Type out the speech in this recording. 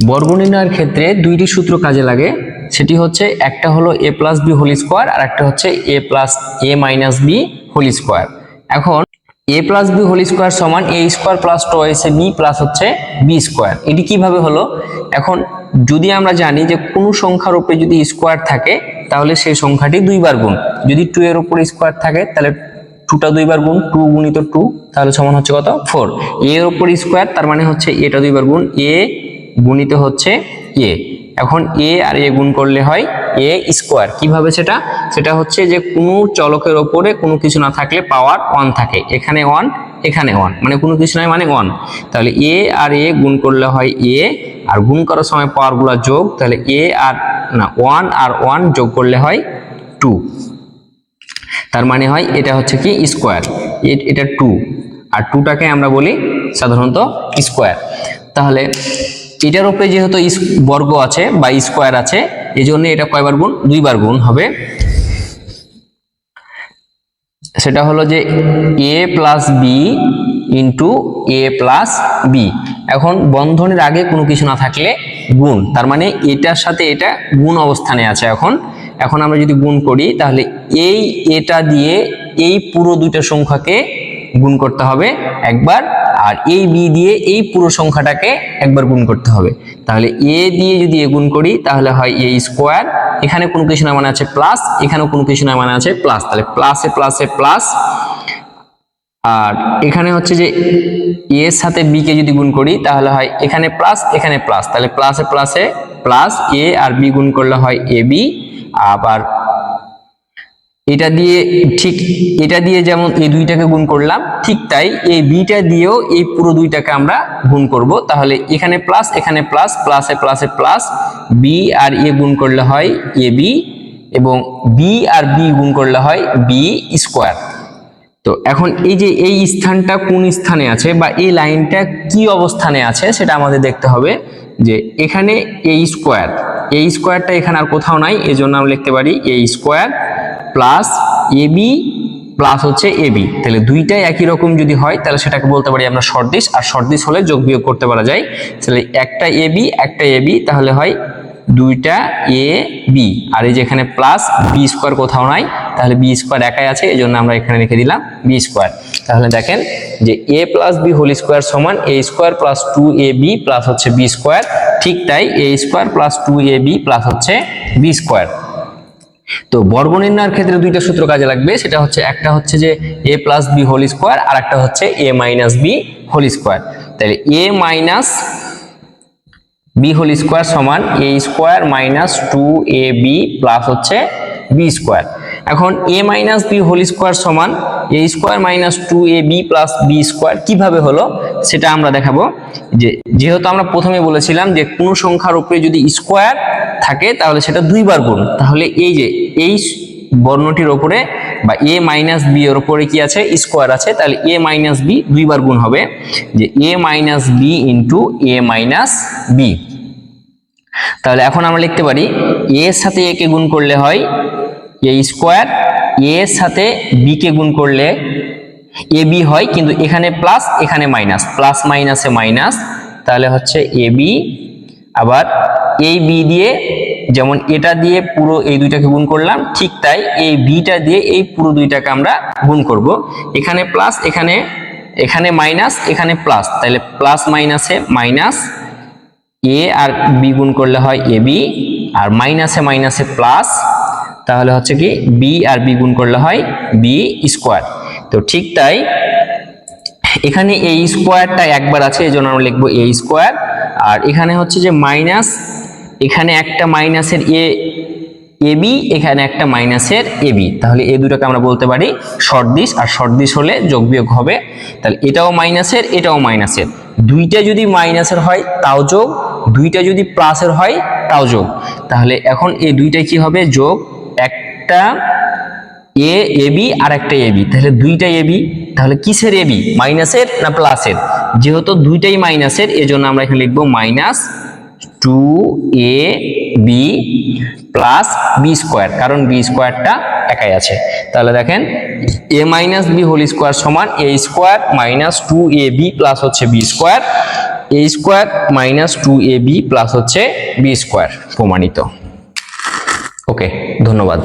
বর্গ নির্ণয়ের ক্ষেত্রে দুইটি সূত্র কাজে লাগে, সেটি হচ্ছে একটা হলো a plus B whole square আর একটা হচ্ছে a plus a minus B whole square. এখন a plus B whole square সমান a square plus twice b plus হচ্ছে b স্কোয়ার। এটি কিভাবে হলো? এখন যদি আমরা জানি যে কোনো সংখ্যার উপরে যদি স্কোয়ার থাকে তাহলে সেই সংখ্যাটি দুইবার গুণ, যদি 2 এর উপর স্কোয়ার থাকে তাহলে 2টা দুইবার গুণ, 2 গুণিত 2 তাহলে সমান হচ্ছে কত 4। a এর উপর স্কোয়ার তার মানে হচ্ছে এটা দুইবার গুণ, a গুণিত হচ্ছে a। এখন a আর a গুণ করলে হয় a স্কোয়ার। কিভাবে সেটা? সেটা হচ্ছে যে কোনো চলকের ওপরে কোনো কিছু না থাকলে পাওয়ার 1 থাকে, এখানে 1 এখানে 1 মানে কোনো কিছু নয় মানে 1। তাহলে a আর a গুণ করলে হয় a, আর গুণ করার সময় পাওয়ারগুলো যোগ, তাহলে a আর না 1 আর 1 যোগ করলে হয় 2। তার মানে হয় এটা হচ্ছে কি স্কোয়ার, এটা 2 আর 2টাকে আমরা বলি সাধারণত স্কোয়ার। তাহলে এটার উপরে যেহেতু বর্গ আছে বা স্কোয়ার আছে এজন্য এটা কয়বার গুণ? দুইবার গুণ হবে। সেটা হলো যে a plus B into a plus B. এখন বন্ধনীর আগে কোনো কিছু না থাকলে গুণ, তার মানে এটার সাথে এটা গুণ অবস্থানে আছে। এখন আমরা যদি গুণ করি তাহলে এই এটা দিয়ে এই পুরো দুইটা সংখ্যাকে গুণ করতে হবে একবার, আর এই বি দিয়ে এই পুরো সংখ্যাটাকে একবার গুণ করতে হবে। তাহলে a দিয়ে যদি a গুণ করি তাহলে হয় a স্কোয়ার, এখানে কোনো কিছু না মানে আছে প্লাস, এখানেও কোনো কিছু না মানে আছে প্লাস, তাহলে প্লাসে প্লাসে প্লাস। আর এখানে হচ্ছে যে a এর সাথে b কে যদি গুণ করি তাহলে হয় এখানে প্লাস এখানে প্লাস, তাহলে প্লাসে প্লাসে প্লাস, a আর b গুণ করলে হয় ab। আবার এটা দিয়ে ঠিক এটা দিয়ে যেমন এই দুইটাকে গুণ করলাম ঠিক তাই এই বিটা দিয়েও এই পুরো দুইটাকে আমরা গুণ করব। তাহলে এখানে প্লাস এখানে প্লাস, প্লাসে প্লাসে প্লাস, বি আর এ গুণ করলে হয় এ বি, এবং বি আর বি গুণ করলে হয় বি স্কোয়ার। তো এখন এই যে এই স্থানটা কোন স্থানে আছে বা এই লাইনটা কি অবস্থানে আছে সেটা আমাদের দেখতে হবে। যে এখানে এই স্কোয়ারটা এখানে আর কোথাও নাই, এই জন্য আমরা লিখতে পারি এ square plus A B plus হচ্ছে এ বি। তাহলে দুইটাই একই রকম যদি হয় তাহলে সেটাকে বলতে পারি আমরা সদৃশ, আর সদৃশ হলে যোগ বিয়োগ করতে পারা যায়। তাহলে একটা এ বি একটা এ বি, তাহলে হয় দুইটা এ বি, আর এই যে এখানে প্লাস বি স্কোয়ার কোথাও নাই, তাহলে বি স্কোয়ার একাই আছে, এই জন্য আমরা এখানে লিখে দিলাম বি স্কোয়ার। তাহলে দেখেন যে এ প্লাস বি হোল স্কোয়ার সমান এ স্কোয়ার প্লাস 2ab প্লাস হচ্ছে বি স্কোয়ার। ঠিক তাই এ স্কোয়ার প্লাস 2ab প্লাস হচ্ছে বি স্কোয়ার। তো বর্গ নির্ণয়ের ক্ষেত্রে দুইটা সূত্র কাজে লাগবে, সেটা হচ্ছে একটা হচ্ছে যে a plus B whole square আর একটা হচ্ছে a minus B whole square. তাহলে a minus B whole square সমান a square minus 2ab plus হচ্ছে বি স্কোয়ার। এখন a minus B whole square সমান a square minus 2ab plus B square কিভাবে হলো সেটা আমরা দেখাবো। যেহেতু আমরা প্রথমে বলেছিলাম যে কোনো সংখ্যার উপরে যদি স্কোয়ার থাকে তাহলে সেটা দুইবার গুণ, তাহলে এই যে এই বর্ণটির উপরে বা a মাইনাস বি এর উপরে কি আছে? স্কোয়ার আছে, তাহলে a মাইনাস বি দুইবার গুণ হবে, যে a minus B into a minus B. তাহলে এখন আমরা লিখতে পারি a এর সাথে a কে গুণ করলে হয় a স্কোয়ার, a এর সাথে b কে গুণ করলে এ বি হয়, কিন্তু এখানে প্লাস এখানে মাইনাস, প্লাস মাইনাসে মাইনাস, তাহলে হচ্ছে এ বি। আবার এই বি দিয়ে যেমন এটা দিয়ে পুরো এই দুইটাকে গুণ করলাম ঠিক তাই এই বিটা দিয়ে এই পুরো দুইটাকে আমরা গুণ করব। এখানে প্লাস এখানে মাইনাস এখানে প্লাস, তাহলে প্লাস মাইনাসে মাইনাস, এ আর বি গুণ করলে হয় এ বি, আর মাইনাসে মাইনাসে প্লাস, তাহলে হচ্ছে কি বি আর বি গুণ করলে হয় বি স্কোয়ার। তো ঠিক তাই এখানে এই স্কোয়ারটা একবার আছে এই জন্য আমরা লিখবো এ স্কোয়ার, আর এখানে হচ্ছে যে মাইনাস, এখানে একটা মাইনাসের এ বি, এখানে একটা মাইনাসের এ বি, তাহলে এই দুটোকে আমরা বলতে পারি সদৃশ, আর সদৃশ হলে যোগ বিয়োগ হবে। তাহলে এটাও মাইনাসের এটাও মাইনাসের, দুইটা যদি মাইনাসের হয় তাও যোগ, দুইটা যদি প্লাসের হয় তাও যোগ। তাহলে এখন এই দুইটাই কি হবে? যোগ। একটা এ বি আর একটা এ বি, তাহলে দুইটা এ বি, তাহলে কিসের এ বি? মাইনাসের না প্লাসের? যেহেতু দুইটাই মাইনাসের এজন্য আমরা এখানে লিখবো minus 2ab plus B square, কারণ বি স্কোয়ারটা একাই আছে। তাহলে দেখেন a minus B whole square সমান a square minus 2ab plus হচ্ছে B square. A square minus 2ab plus হচ্ছে বি স্কোয়ার প্রমাণিত। ওকে, ধন্যবাদ।